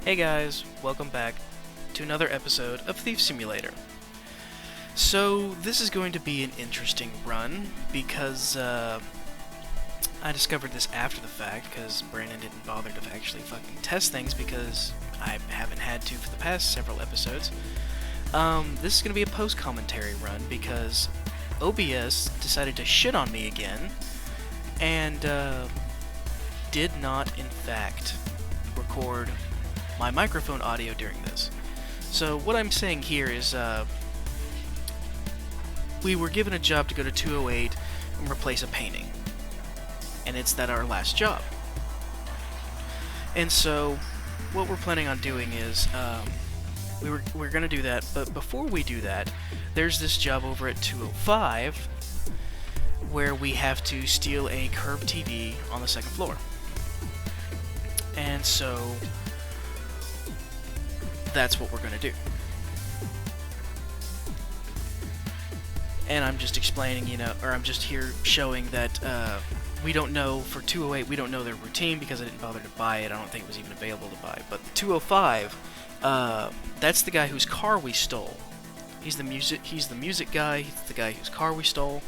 Hey guys, welcome back to another episode of Thief Simulator. So, this is going to be an interesting run because I discovered this after the fact because Brandon didn't bother to actually fucking test things because I haven't had to for the past several episodes. This is going to be a post-commentary run because OBS decided to shit on me again and did not, in fact, record my microphone audio during this. So what I'm saying here is we were given a job to go to 208 and replace a painting. And it's that our last job. And so what we're planning on doing is we're going to do that, but before we do that, there's this job over at 205 where we have to steal a curved TV on the second floor. And so that's what we're going to do. And I'm just explaining, or I'm just here showing that we don't know, for 208, we don't know their routine because I didn't bother to buy it. I don't think it was even available to buy. But 205, that's the guy whose car we stole. He's the music guy. He's the guy whose car we stole.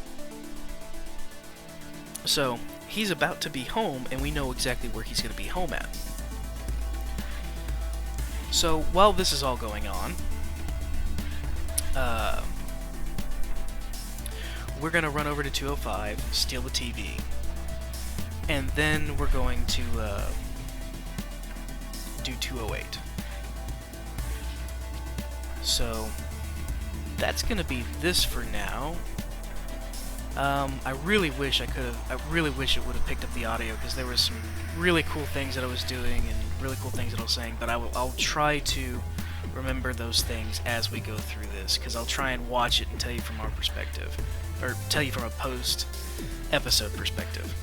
So he's about to be home, and we know exactly where he's going to be home at. So, while this is all going on, we're going to run over to 205, steal the TV, and then we're going to do 208. So, that's going to be this for now. I really wish it would have picked up the audio, because there was some really cool things that I was doing and really cool things that I was saying, but I'll try to remember those things as we go through this, because I'll try and watch it and tell you from our perspective, or tell you from a post-episode perspective.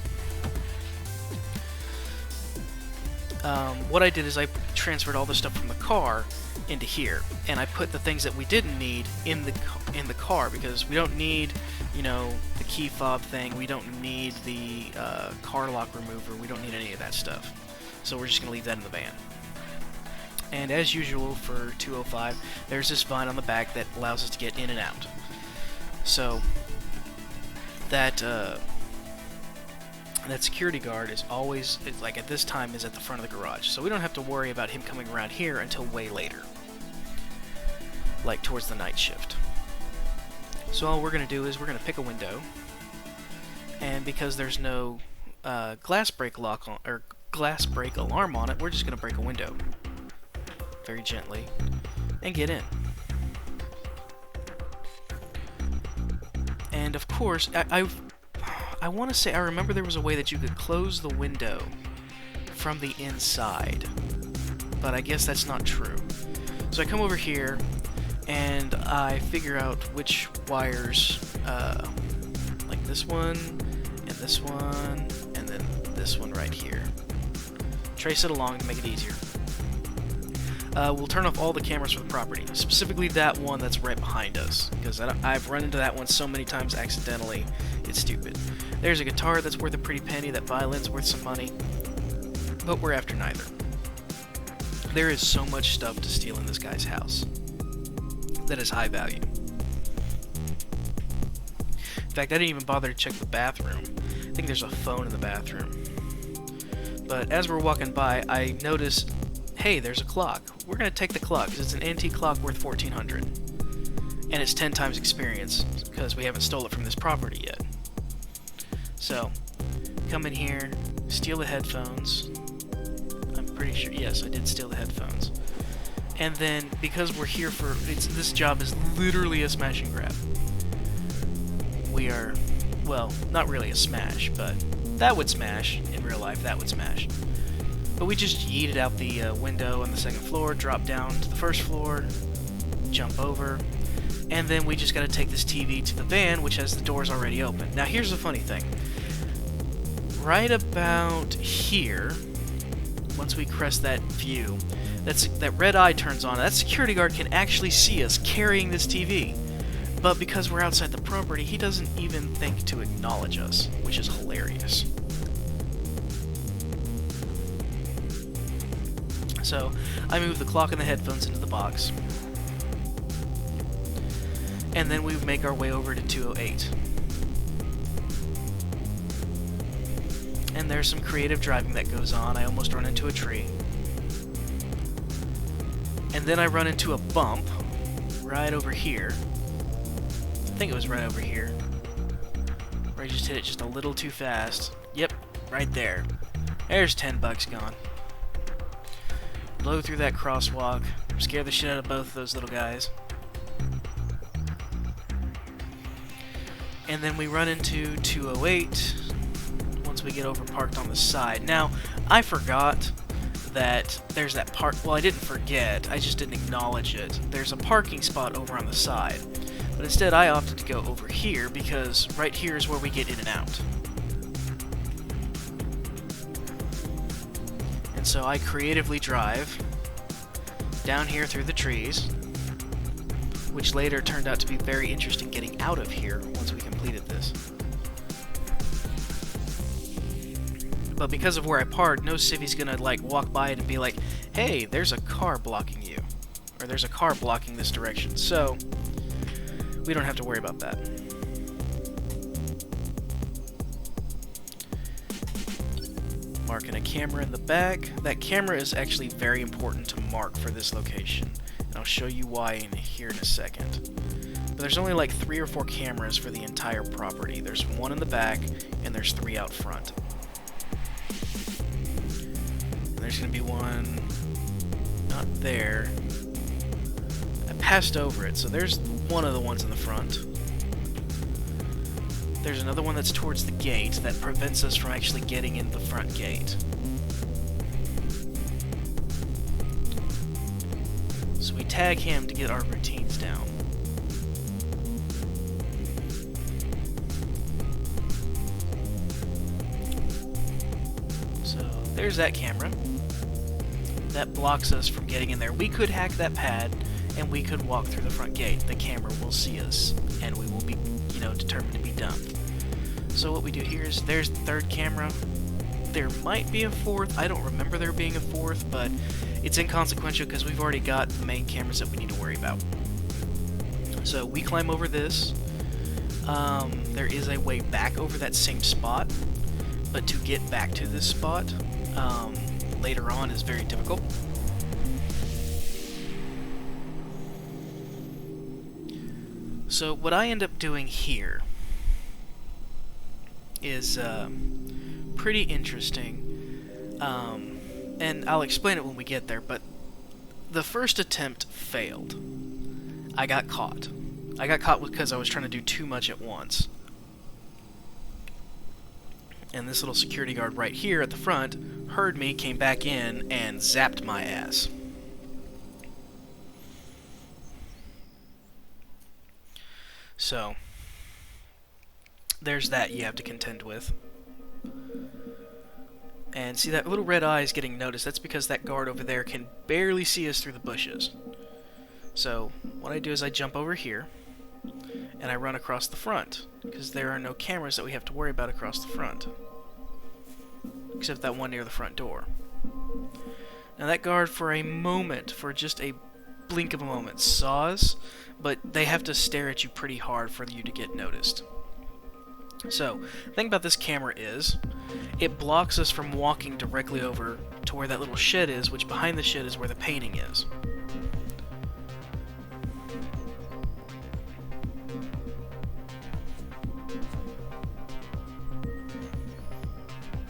What I did is I transferred all the stuff from the car into here, and I put the things that we didn't need in the car, because we don't need, the key fob thing, we don't need the car lock remover, we don't need any of that stuff. So we're just going to leave that in the van. And as usual for 205, there's this vine on the back that allows us to get in and out. So that security guard is always, like at this time, is at the front of the garage. So we don't have to worry about him coming around here until way later. Like towards the night shift. So all we're going to do is we're going to pick a window. And because there's no glass break lock on, or glass break alarm on it, we're just going to break a window very gently and get in. And of course, I want to say, I remember there was a way that you could close the window from the inside, but I guess that's not true. So I come over here and I figure out which wires, like this one, and this one, and then this one right here. Trace it along to make it easier. We'll turn off all the cameras for the property, specifically that one that's right behind us, because I've run into that one so many times accidentally, it's stupid. There's a guitar that's worth a pretty penny, that violin's worth some money, but we're after neither. There is so much stuff to steal in this guy's house that is high value. In fact, I didn't even bother to check the bathroom. I think there's a phone in the bathroom. But as we're walking by, I notice, hey, there's a clock. We're going to take the clock, because it's an antique clock worth $1,400. And it's 10 times experience, because we haven't stole it from this property yet. So, come in here, steal the headphones. I'm pretty sure, yes, I did steal the headphones. And then, because we're here for, this job is literally a smash and grab. We are, well, not really a smash, but that would smash. In real life, that would smash. But we just yeeted out the window on the second floor, drop down to the first floor, jump over, and then we just gotta take this TV to the van, which has the doors already open. Now here's the funny thing. Right about here, once we crest that view, that red eye turns on. That security guard can actually see us carrying this TV. But because we're outside the property, he doesn't even think to acknowledge us, which is hilarious. So I move the clock and the headphones into the box, and then we make our way over to 208. And there's some creative driving that goes on. I almost run into a tree. And then I run into a bump right over here. I think it was right over here. Where I just hit it just a little too fast. Yep, right there. There's $10 gone. Blow through that crosswalk. Scare the shit out of both of those little guys. And then we run into 208 once we get over parked on the side. Now, I forgot that there's that well, I didn't forget, I just didn't acknowledge it. There's a parking spot over on the side. But instead I opted to go over here because right here is where we get in and out. And so I creatively drive down here through the trees, which later turned out to be very interesting getting out of here once we completed this. But because of where I parked, no civvy's gonna like walk by it and be like, hey, there's a car blocking you. Or there's a car blocking this direction. So we don't have to worry about that. Marking a camera in the back. That camera is actually very important to mark for this location. And I'll show you why in here in a second. But there's only like 3 or 4 cameras for the entire property. There's 1 in the back, and there's 3 out front. There's going to be 1 not there. I passed over it, so there's one of the ones in the front. There's another one that's towards the gate that prevents us from actually getting in the front gate. So we tag him to get our routines down. So there's that camera. That blocks us from getting in there. We could hack that pad, and we could walk through the front gate. The camera will see us, and we will be, determined to be dumped. So what we do here is, there's the 3rd camera. There might be a 4th. I don't remember there being a 4th, but it's inconsequential because we've already got the main cameras that we need to worry about. So we climb over this. There is a way back over that same spot, but to get back to this spot, later on is very difficult. So what I end up doing here is pretty interesting, and I'll explain it when we get there, but the first attempt failed. I got caught. I got caught because I was trying to do too much at once. And this little security guard right here at the front heard me, came back in, and zapped my ass. So, there's that you have to contend with. And see, that little red eye is getting noticed. That's because that guard over there can barely see us through the bushes. So, what I do is I jump over here, and I run across the front, because there are no cameras that we have to worry about across the front. Except that one near the front door. Now that guard for a moment, for just a blink of a moment, saw us, but they have to stare at you pretty hard for you to get noticed. So, the thing about this camera is, it blocks us from walking directly over to where that little shed is, which behind the shed is where the painting is.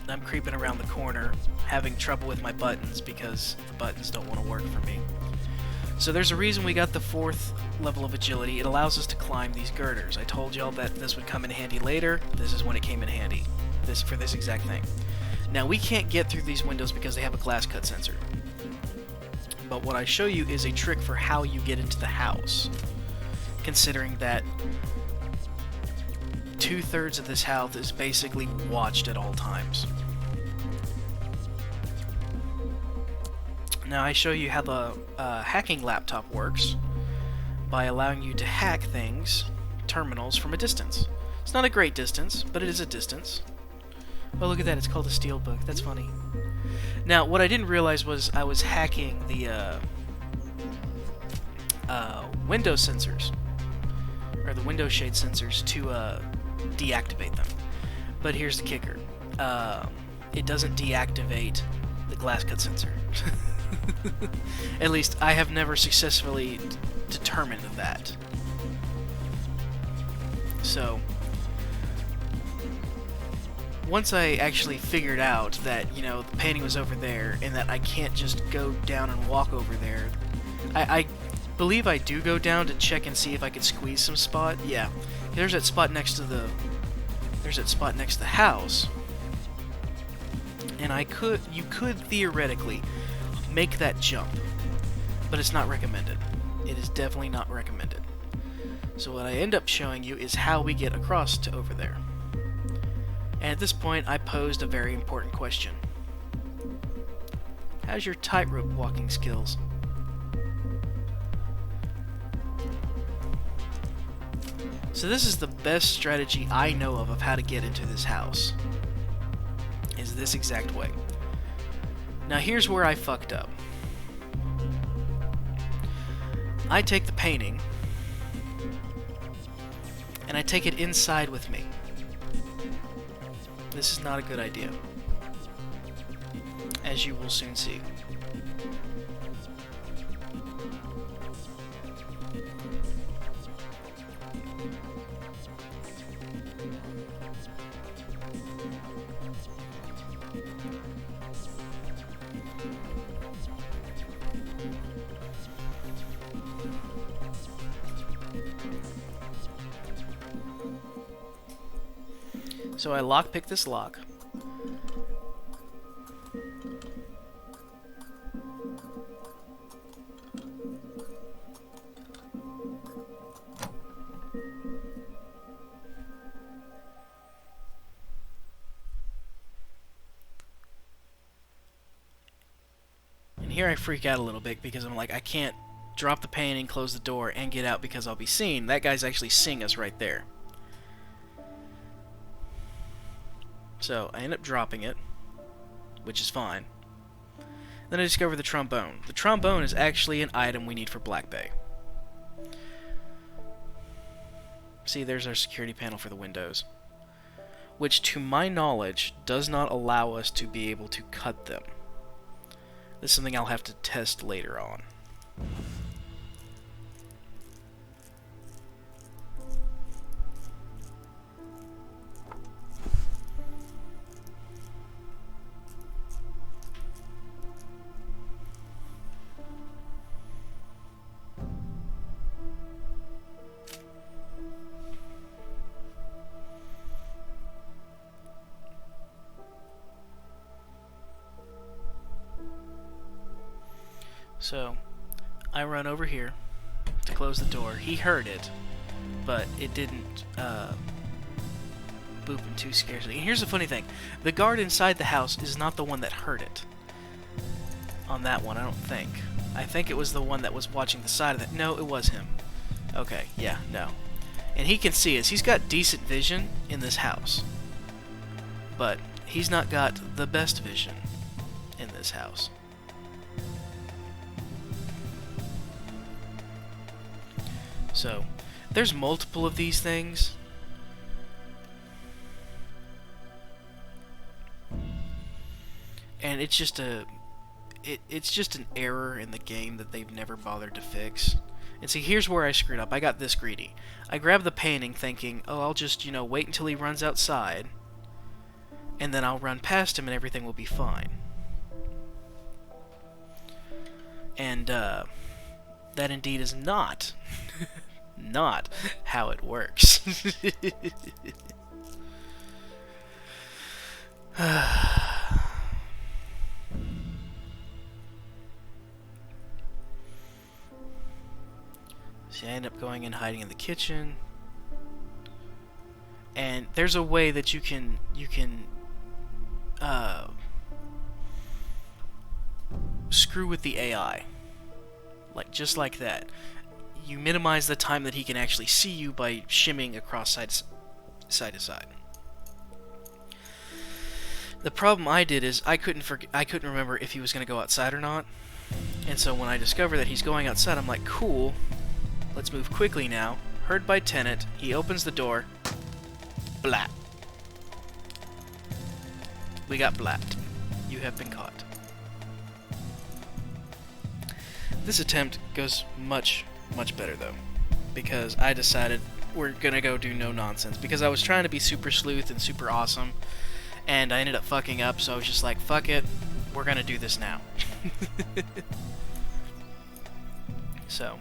I'm creeping around the corner, having trouble with my buttons because the buttons don't want to work for me. So there's a reason we got the 4th level of agility. It allows us to climb these girders. I told y'all that this would come in handy later. This is when it came in handy. For this exact thing. Now we can't get through these windows because they have a glass cut sensor. But what I show you is a trick for how you get into the house. Considering that 2/3 of this house is basically watched at all times. Now I show you how the hacking laptop works by allowing you to hack things, terminals, from a distance. It's not a great distance, but it is a distance. Oh, look at that, it's called a steelbook. That's funny. Now, what I didn't realize was I was hacking the window sensors, or the window shade sensors, to deactivate them. But here's the kicker. It doesn't deactivate the glass cut sensor. At least, I have never successfully determined that. So, once I actually figured out that, you know, the painting was over there, and that I can't just go down and walk over there, I believe I do go down to check and see if I could squeeze some spot. Yeah, there's that spot next to the house, and you could theoretically make that jump, but it's not recommended. It is definitely not recommended. So what I end up showing you is how we get across to over there. And at this point, I posed a very important question. How's your tightrope walking skills? So this is the best strategy I know of how to get into this house. Is this exact way. Now here's where I fucked up. I take the painting, and I take it inside with me. This is not a good idea, as you will soon see. So I lockpick this lock. And here I freak out a little bit because I'm like, I can't drop the painting, close the door, and get out because I'll be seen. That guy's actually seeing us right there. So I end up dropping it, which is fine. Then I discover the trombone. The trombone is actually an item we need for Black Bay. See, there's our security panel for the windows, which to my knowledge does not allow us to be able to cut them. This is something I'll have to test later on. So, I run over here to close the door. He heard it, but it didn't boop him too scarcely. And here's the funny thing. The guard inside the house is not the one that heard it. On that one, I don't think. I think it was the one that was watching the side of it. No, it was him. Okay, yeah, no. And he can see us. He's got decent vision in this house. But he's not got the best vision in this house. So, there's multiple of these things. And it's just it's just an error in the game that they've never bothered to fix. And see, here's where I screwed up. I got this greedy. I grabbed the painting thinking, oh, I'll just, wait until he runs outside, and then I'll run past him and everything will be fine. And, that indeed is not not how it works. See, I end up going and hiding in the kitchen. And there's a way that you can screw with the AI. Just like that. You minimize the time that he can actually see you by shimming across side to side. The problem I did is I couldn't remember if he was going to go outside or not. And so when I discover that he's going outside, I'm like, cool, let's move quickly now. Heard by tenant, he opens the door. Blat. We got blapped. You have been caught. This attempt goes much, much better though, because I decided we're gonna go do no nonsense, because I was trying to be super sleuth and super awesome, and I ended up fucking up, so I was just like, fuck it, we're gonna do this now. So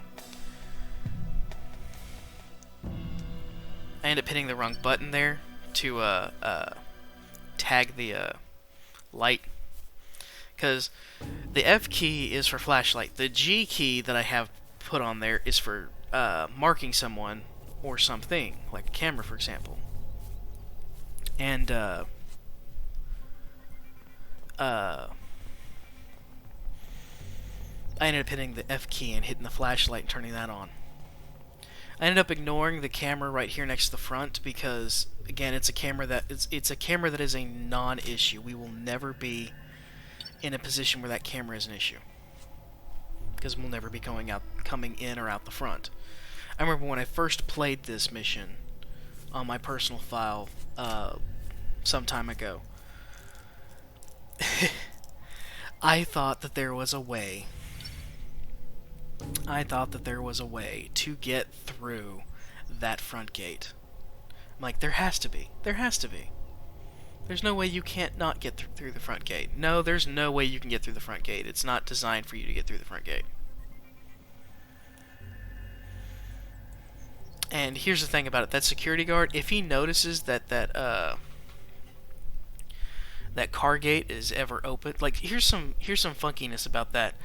I ended up hitting the wrong button there to tag the light, because the F key is for flashlight. The G key that I have put on there is for marking someone or something, like a camera, for example. And I ended up hitting the F key and hitting the flashlight and turning that on. I ended up ignoring the camera right here next to the front because, again, it's a camera that is a non-issue. We will never be in a position where that camera is an issue, because we'll never be coming in or out the front. I remember when I first played this mission on my personal file some time ago. I thought that there was a way. To get through that front gate. I'm like, there has to be. There's no way you can't not get through the front gate. No, there's no way you can get through the front gate. It's not designed for you to get through the front gate. And here's the thing about it. That security guard, if he notices that that car gate is ever open, like, here's some funkiness about that.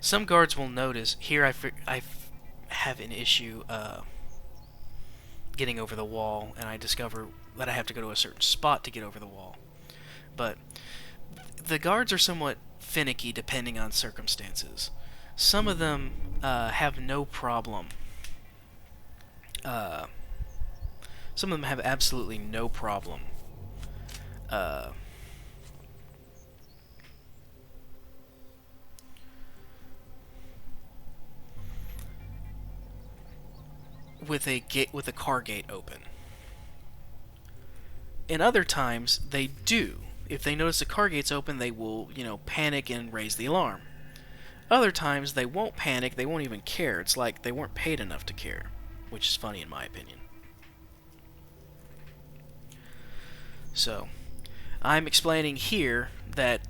Some guards will notice, here I have an issue getting over the wall, and I discover that I have to go to a certain spot to get over the wall. But the guards are somewhat finicky depending on circumstances. Some of them have no problem. Some of them have absolutely no problem with a car gate open. And other times they do. If they notice the car gate's open, they will, panic and raise the alarm. Other times they won't panic, they won't even care. It's like they weren't paid enough to care, which is funny in my opinion. So, I'm explaining here that,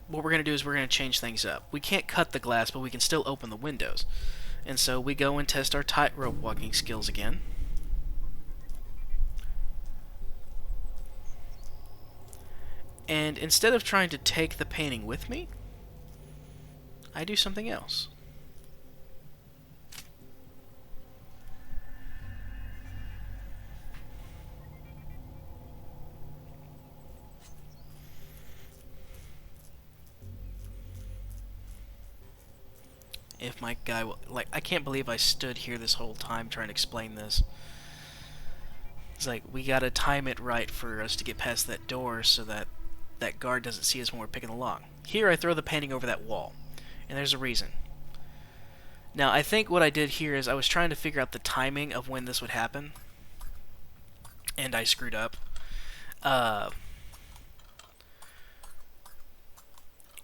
what we're going to do is we're going to change things up. We can't cut the glass, but we can still open the windows. And so we go and test our tightrope walking skills again. And instead of trying to take the painting with me, I do something else. If my guy will, I can't believe I stood here this whole time trying to explain this. It's like, we gotta time it right for us to get past that door so that that guard doesn't see us when we're picking the lock. Here I throw the painting over that wall, and there's a reason. Now, I think what I did here is I was trying to figure out the timing of when this would happen, and I screwed up.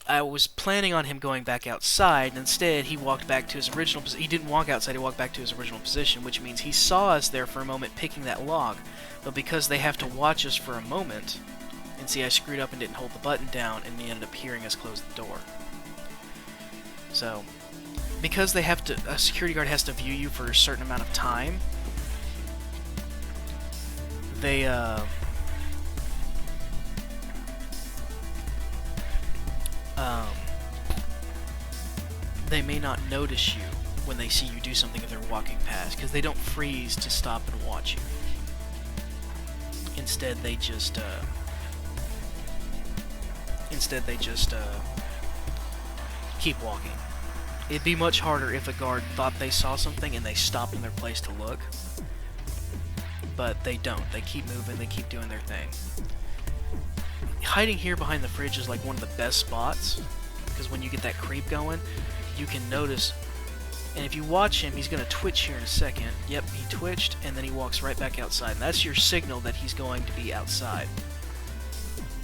I was planning on him going back outside, and instead he walked back to his original position. He didn't walk outside, he walked back to his original position, which means he saw us there for a moment picking that log. But because they have to watch us for a moment, and see, I screwed up and didn't hold the button down, and he ended up hearing us close the door. So, because they have to, a security guard has to view you for a certain amount of time, they may not notice you when they see you do something if they're walking past, because they don't freeze to stop and watch you. Instead, they just keep walking. It'd be much harder if a guard thought they saw something and they stopped in their place to look. But they don't. They keep moving, they keep doing their thing. hiding here behind the fridge is like one of the best spots, because when you get that creep going, you can notice. And if you watch him, he's going to twitch here in a second. Yep, he twitched, and then he walks right back outside. And that's your signal that he's going to be outside.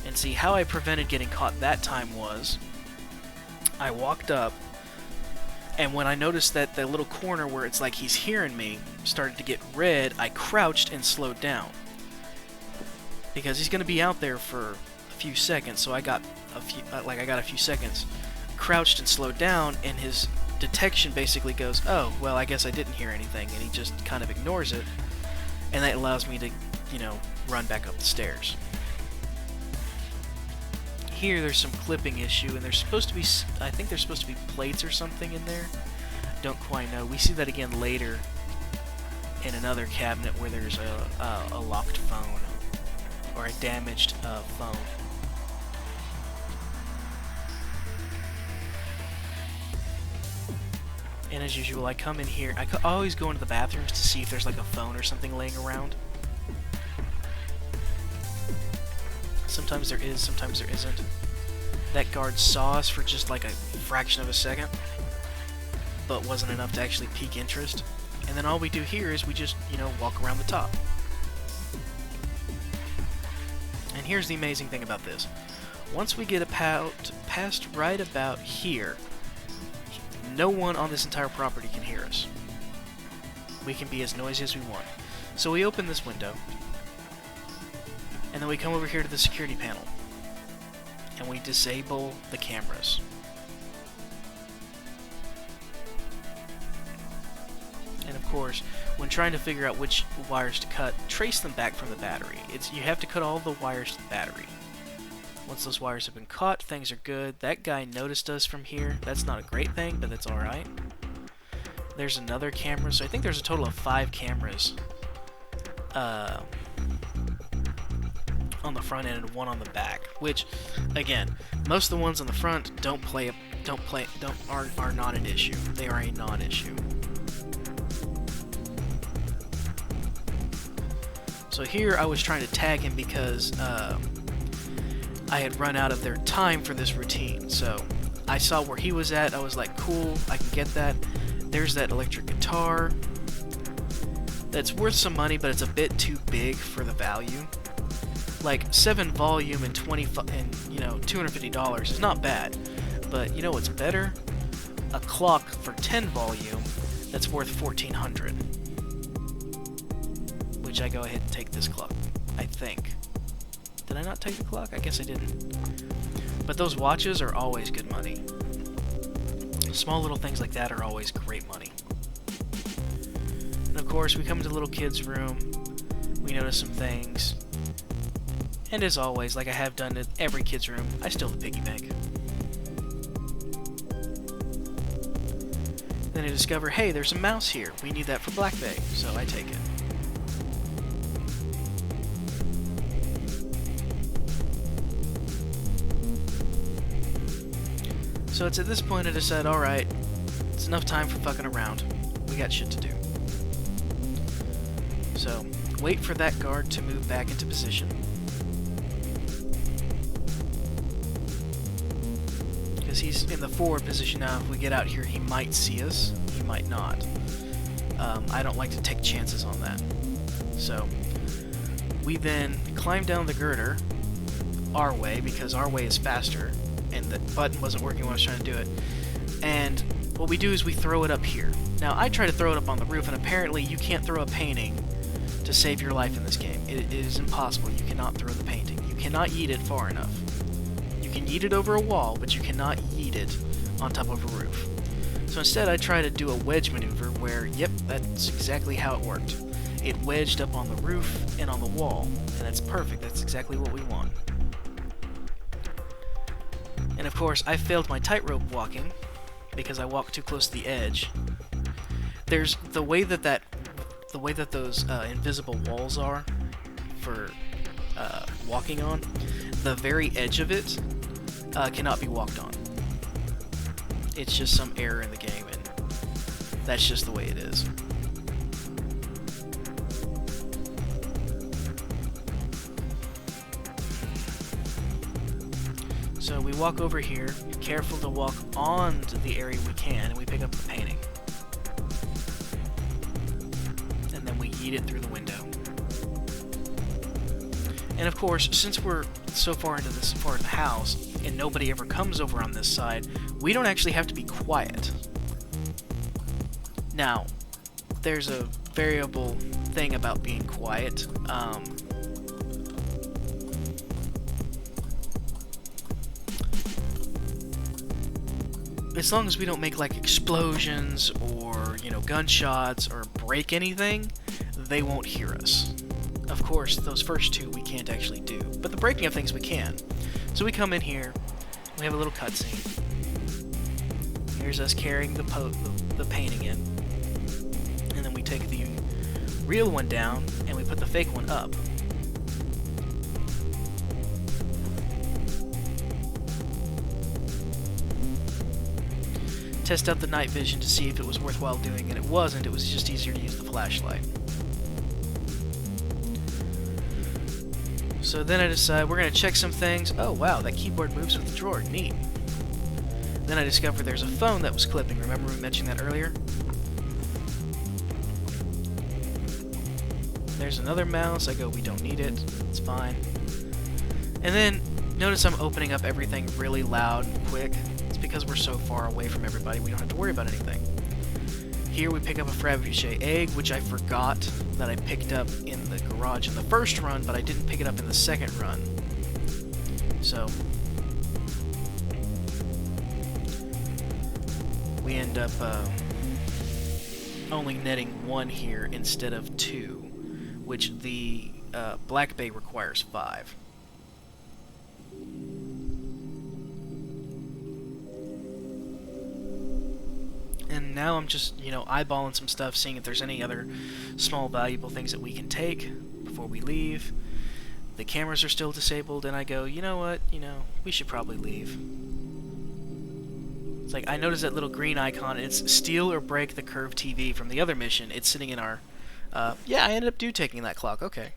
And see, how I prevented getting caught that time was, I walked up, and when I noticed that the little corner where it's like he's hearing me started to get red, I crouched and slowed down. Because he's going to be out there for a few seconds, so I got a few seconds. Crouched and slowed down, and his detection basically goes, oh, well, I guess I didn't hear anything, and he just kind of ignores it, and that allows me to, you know, run back up the stairs. Here there's some clipping issue, and there's supposed to be, I think there's supposed to be plates or something in there. Don't quite know. We see that again later in another cabinet where there's a locked phone, or a damaged phone. And as usual, I come in here. I always go into the bathrooms to see if there's like a phone or something laying around. Sometimes there is, sometimes there isn't. That guard saw us for just like a fraction of a second, but wasn't enough to actually pique interest. And then all we do here is we just, you know, walk around the top. And here's the amazing thing about this. Once we get past right about here, no one on this entire property can hear us. We can be as noisy as we want. So we open this window, and then we come over here to the security panel, and we disable the cameras. And of course, when trying to figure out which wires to cut, trace them back from the battery. You have to cut all the wires to the battery. Once those wires have been caught, things are good. That guy noticed us from here. That's not a great thing, but that's alright. There's another camera, so I think there's a total of 5 cameras on the front end and 1 on the back. Which, again, most of the ones on the front are not an issue. They are a non-issue. So here I was trying to tag him because I had run out of their time for this routine. So I saw where he was at. I was like, cool, I can get that. There's that electric guitar. That's worth some money, but it's a bit too big for the value. Like 7 volume and $250 is not bad. But you know what's better? A clock for 10 volume that's worth $1,400. Which I go ahead and take this clock, I think. Did I not take the clock? I guess I didn't. But those watches are always good money. Small little things like that are always great money. And of course, we come into the little kid's room. We notice some things. And as always, like I have done in every kid's room, I steal the piggy bank. Then I discover, hey, there's a mouse here. We need that for Black Bay, so I take it. So it's at this point I decide, alright, it's enough time for fucking around. We got shit to do. So, wait for that guard to move back into position. Because he's in the forward position now. If we get out here, he might see us. He might not. I don't like to take chances on that. So, we then climb down the girder our way, because our way is faster. And the button wasn't working when I was trying to do it. And what we do is we throw it up here. Now, I try to throw it up on the roof, and apparently you can't throw a painting to save your life in this game. It is impossible. You cannot throw the painting. You cannot yeet it far enough. You can yeet it over a wall, but you cannot yeet it on top of a roof. So instead, I try to do a wedge maneuver where, yep, that's exactly how it worked. It wedged up on the roof and on the wall, and that's perfect. That's exactly what we want. And of course, I failed my tightrope walking because I walked too close to the edge. There's the way that those invisible walls are for walking on. The very edge of it cannot be walked on. It's just some error in the game, and that's just the way it is. So we walk over here, careful to walk onto the area we can, and we pick up the painting. And then we yeet it through the window. And of course, since we're so far into this part of the house, and nobody ever comes over on this side, we don't actually have to be quiet. Now, there's a variable thing about being quiet. As long as we don't make like explosions or, you know, gunshots or break anything, they won't hear us. Of course, those first two we can't actually do, but the breaking of things we can. So we come in here, we have a little cutscene. Here's us carrying the painting in, and then we take the real one down and we put the fake one up. Test out the night vision to see if it was worthwhile doing, and it wasn't. It was just easier to use the flashlight. So then I decide we're going to check some things. Oh wow, that keyboard moves with the drawer. Neat. Then I discover there's a phone that was clipping. Remember we mentioned that earlier? There's another mouse. I go, we don't need it. It's fine. And then notice I'm opening up everything really loud and quick. It's because we're so far away from everybody, we don't have to worry about anything. Here we pick up a Fabergé egg, which I forgot that I picked up in the garage in the first run, but I didn't pick it up in the second run. So we end up only netting one here instead of two, which the Black Bay requires 5. And now I'm just, you know, eyeballing some stuff, seeing if there's any other small valuable things that we can take before we leave. The cameras are still disabled, and I go, you know what, we should probably leave. It's like, I noticed that little green icon, it's steal or break the curved TV from the other mission. It's sitting in our, yeah, I ended up taking that clock, okay.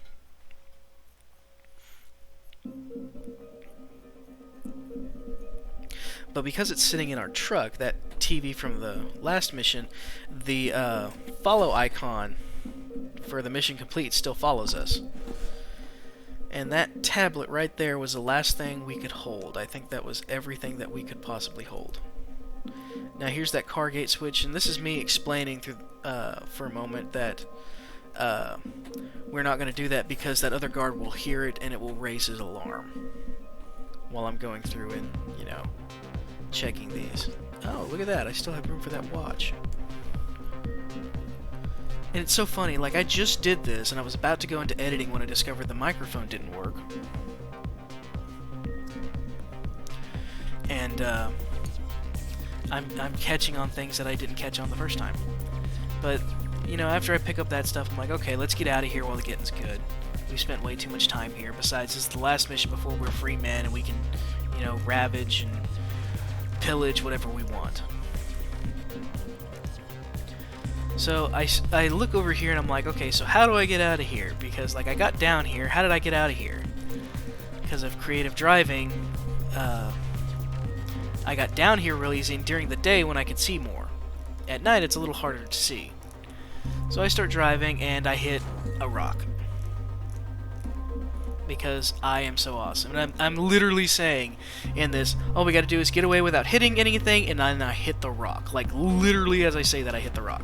But because it's sitting in our truck, that TV from the last mission, the follow icon for the mission complete still follows us. And that tablet right there was the last thing we could hold. I think that was everything that we could possibly hold. Now here's that car gate switch, and this is me explaining through for a moment that we're not going to do that because that other guard will hear it and it will raise his alarm while I'm going through and, checking these. Oh, look at that. I still have room for that watch. And it's so funny, like I just did this and I was about to go into editing when I discovered the microphone didn't work. And I'm catching on things that I didn't catch on the first time. But, after I pick up that stuff, I'm like, okay, let's get out of here while the getting's good. We spent way too much time here. Besides, this is the last mission before we're free men and we can, ravage and pillage whatever we want. So I look over here and I'm like, okay, so how do I get out of here? Because I got down here. How did I get out of here? Because of creative driving, I got down here real easy, and during the day when I could see more. At night it's a little harder to see. So I start driving and I hit a rock. Because I am so awesome. And I'm literally saying in this, all we gotta do is get away without hitting anything, and then I hit the rock. Like, literally as I say that, I hit the rock.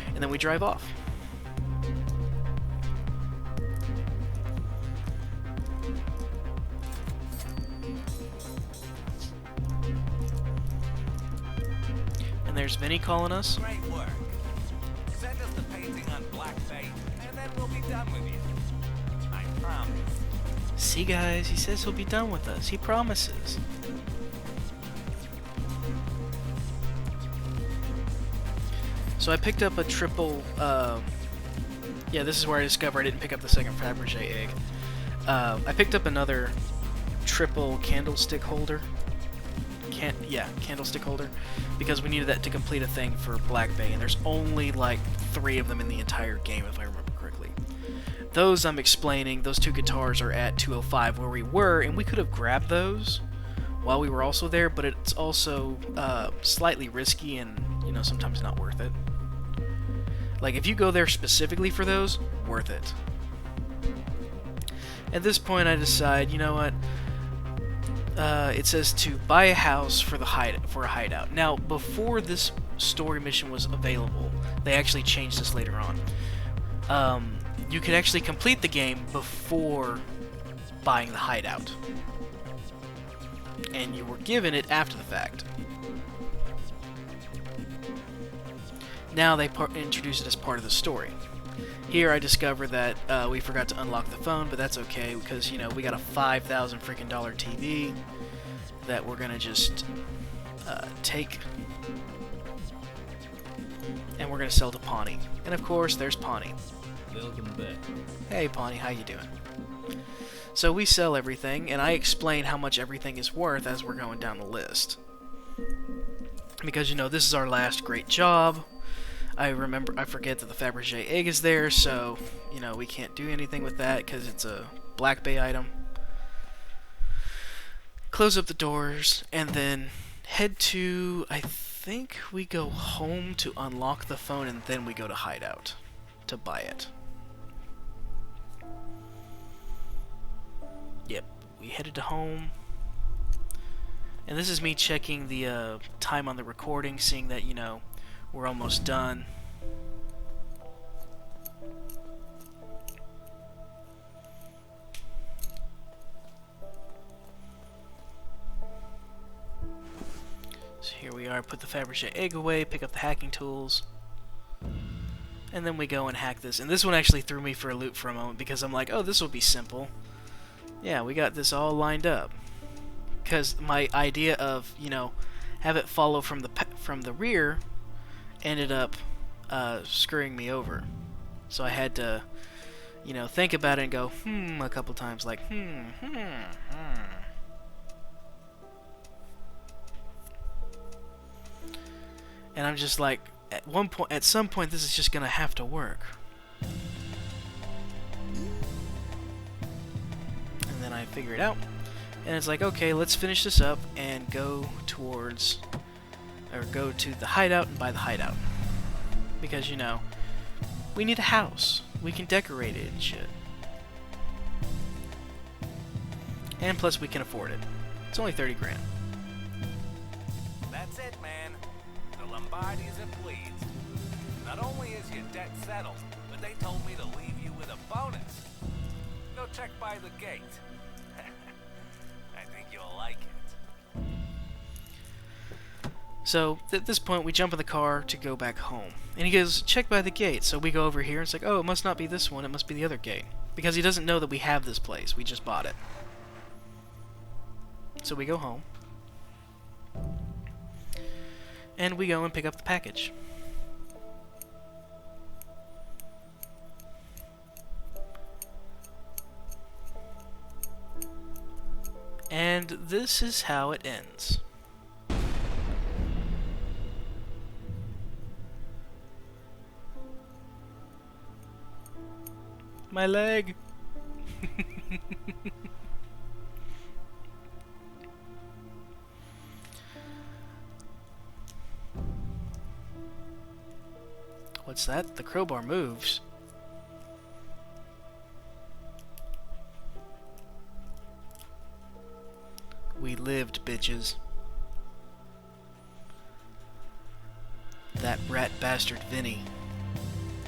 And then we drive off. And there's Vinny calling us. Great work. Send us the painting on Black Bay, and then we'll be done with you. I promise. See, guys, he says he'll be done with us. He promises. So I picked up a triple, yeah, this is where I discovered I didn't pick up the second Fabergé egg. I picked up another triple candlestick holder. Candlestick holder. Because we needed that to complete a thing for Black Bay, and there's only like 3 of them in the entire game, if I remember correctly. Those I'm explaining, those 2 guitars are at 205 where we were, and we could have grabbed those, while we were also there, but it's also slightly risky and, you know, sometimes not worth it. Like, if you go there specifically for those, worth it. At this point, I decide, you know what? It says to buy a house for a hideout. Now, before this story mission was available, they actually changed this later on. You could actually complete the game before buying the hideout, and you were given it after the fact. Now they introduce it as part of the story. Here I discover that we forgot to unlock the phone, but that's okay because, you know, we got a $5,000 freaking TV that we're gonna just take, and we're gonna sell to Pawnee. And of course, there's Pawnee. Welcome back. Hey Pawnee, how you doing? So we sell everything, and I explain how much everything is worth as we're going down the list. Because, you know, this is our last great job. I forget that the Fabergé egg is there, so, you know, we can't do anything with that because it's a Black Bay item. Close up the doors, and then head to, I think we go home to unlock the phone, and then we go to Hideout to buy it. Yep, we headed to home. And this is me checking the time on the recording, seeing that, you know, we're almost done. So here we are, put the Fabergé egg away, pick up the hacking tools. And then we go and hack this. And this one actually threw me for a loop for a moment because I'm like, oh, this will be simple. Yeah, we got this all lined up. Because my idea of, you know, have it follow from the rear ended up screwing me over. So I had to, you know, think about it and go, a couple times, like, And I'm just like, at some point, this is just gonna have to work. And then I figure it out. And it's like, okay, let's finish this up and go towards, or go to the hideout and buy the hideout. Because, you know, we need a house. We can decorate it and shit. And plus we can afford it. It's only 30 grand. That's it, man. The Lombardis are pleased. Not only is your debt settled, but they told me to leave you with a bonus. Go check by the gate. I think you'll like it. So, at this point, we jump in the car to go back home. And he goes, check by the gate. So we go over here, and it's like, oh, it must not be this one, it must be the other gate. Because he doesn't know that we have this place, we just bought it. So we go home. And we go and pick up the package. And this is how it ends. My leg! What's that? The crowbar moves. We lived, bitches. That rat bastard Vinny.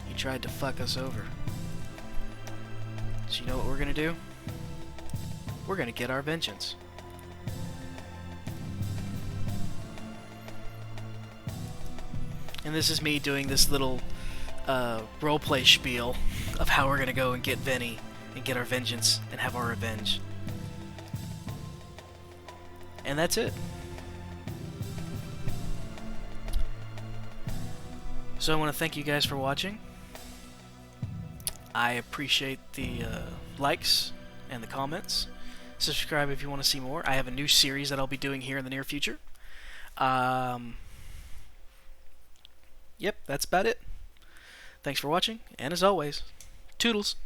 He tried to fuck us over. So you know what we're gonna do? We're gonna get our vengeance. And this is me doing this little roleplay spiel of how we're gonna go and get Vinny and get our vengeance and have our revenge. And that's it. So I want to thank you guys for watching. I appreciate the likes and the comments. Subscribe if you want to see more. I have a new series that I'll be doing here in the near future. Yep, that's about it. Thanks for watching, and as always, toodles.